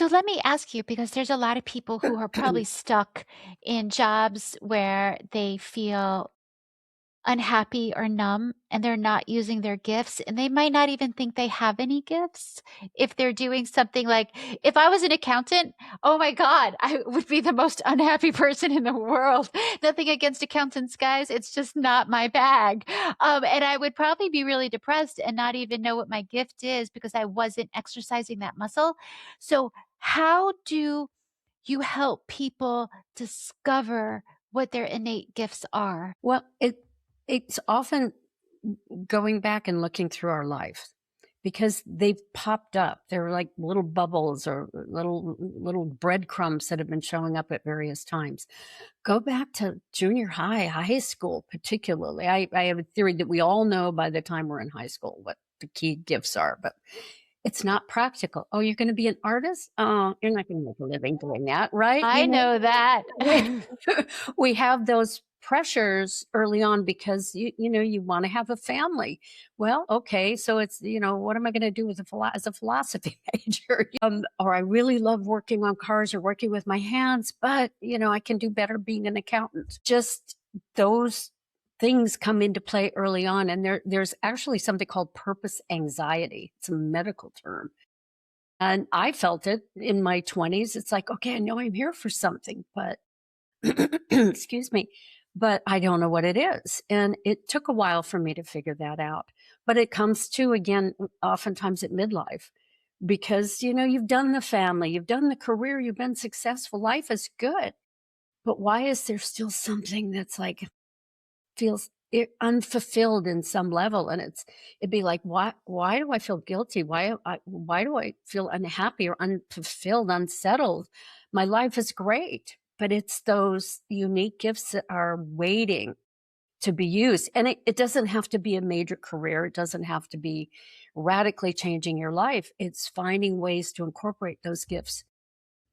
So let me ask you, because there's a lot of people who are probably stuck in jobs where they feel unhappy or numb and they're not using their gifts and they might not even think they have any gifts if they're doing something like if I was an accountant, oh my god, I would be the most unhappy person in the world. Nothing against accountants, guys, it's just not my bag. And I would probably be really depressed and not even know what my gift is because I wasn't exercising that muscle. So how do you help people discover what their innate gifts are? Well, it's often going back and looking through our life because they've popped up. They're like little bubbles or little breadcrumbs that have been showing up at various times. Go back to junior high, high school, particularly. I have a theory that we all know by the time we're in high school what the key gifts are, but it's not practical. Oh, you're going to be an artist? Oh, you're not going to make a living doing that, right? I know that. We we have those pressures early on because you want to have a family. Well, okay, so it's what am I going to do as a philosophy major? Or I really love working on cars or working with my hands, but I can do better being an accountant. Just those things come into play early on, and there's actually something called purpose anxiety. It's a medical term. And I felt it in my 20s. It's like, okay, I know I'm here for something, but excuse me, but I don't know what it is. And it took a while for me to figure that out. But it comes to, again, oftentimes at midlife, because, you've done the family, you've done the career, you've been successful. Life is good. But why is there still something that's like, feels unfulfilled in some level? And it'd be like, why do I feel guilty? Why do I feel unhappy or unfulfilled, unsettled? My life is great, but it's those unique gifts that are waiting to be used. And it doesn't have to be a major career. It doesn't have to be radically changing your life. It's finding ways to incorporate those gifts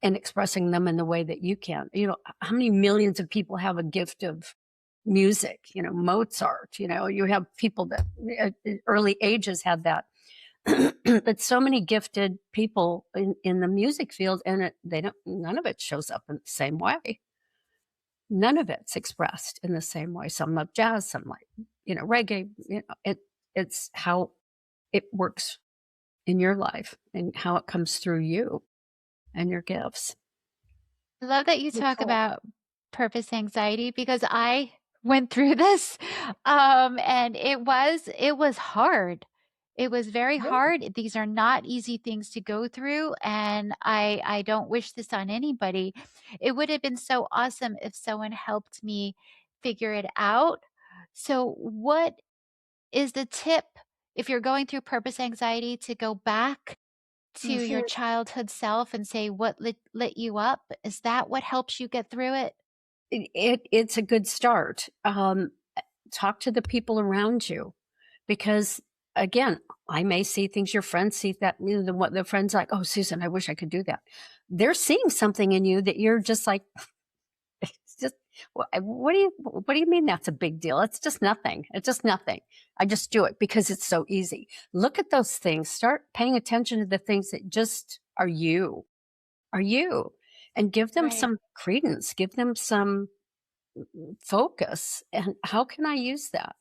and expressing them in the way that you can. How many millions of people have a gift of music? Mozart, you have people that at early ages had that. But so many gifted people in the music field, and none of it shows up in the same way. None of it's expressed in the same way. Some love jazz, some like, reggae. It's how it works in your life and how it comes through you and your gifts. I love that you talk Control. about purpose anxiety because I went through this, and it was hard. It was very hard. These are not easy things to go through, and I don't wish this on anybody. It would have been so awesome if someone helped me figure it out. So, what is the tip if you're going through purpose anxiety to go back to your Mhm. childhood self and say, "What lit you up?" Is that what helps you get through it? It's a good start. Talk to the people around you because, again, I may see things your friends see that what the friends like, oh, Susan, I wish I could do that. They're seeing something in you that you're just like, it's just what do you mean that's a big deal? It's just nothing. It's just nothing. I just do it because it's so easy. Look at those things. Start paying attention to the things that just are you, and give them Right. some credence. Give them some focus. And how can I use that?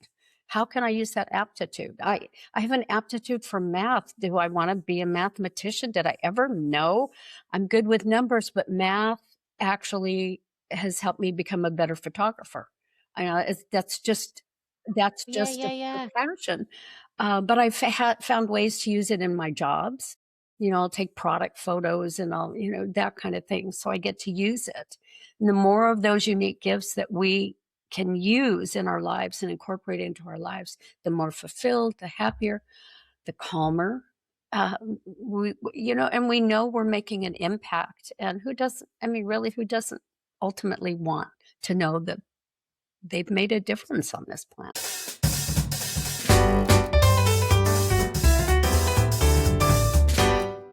How can I use that aptitude? I have an aptitude for math. Do I want to be a mathematician? Did I ever know? I'm good with numbers, but math actually has helped me become a better photographer. I know that's just Yeah, a yeah. passion. But I've found ways to use it in my jobs. I'll take product photos and that kind of thing. So I get to use it. And the more of those unique gifts that we can use in our lives and incorporate into our lives, the more fulfilled, the happier, the calmer. And we know we're making an impact. And who doesn't, I mean, really, who doesn't ultimately want to know that they've made a difference on this planet?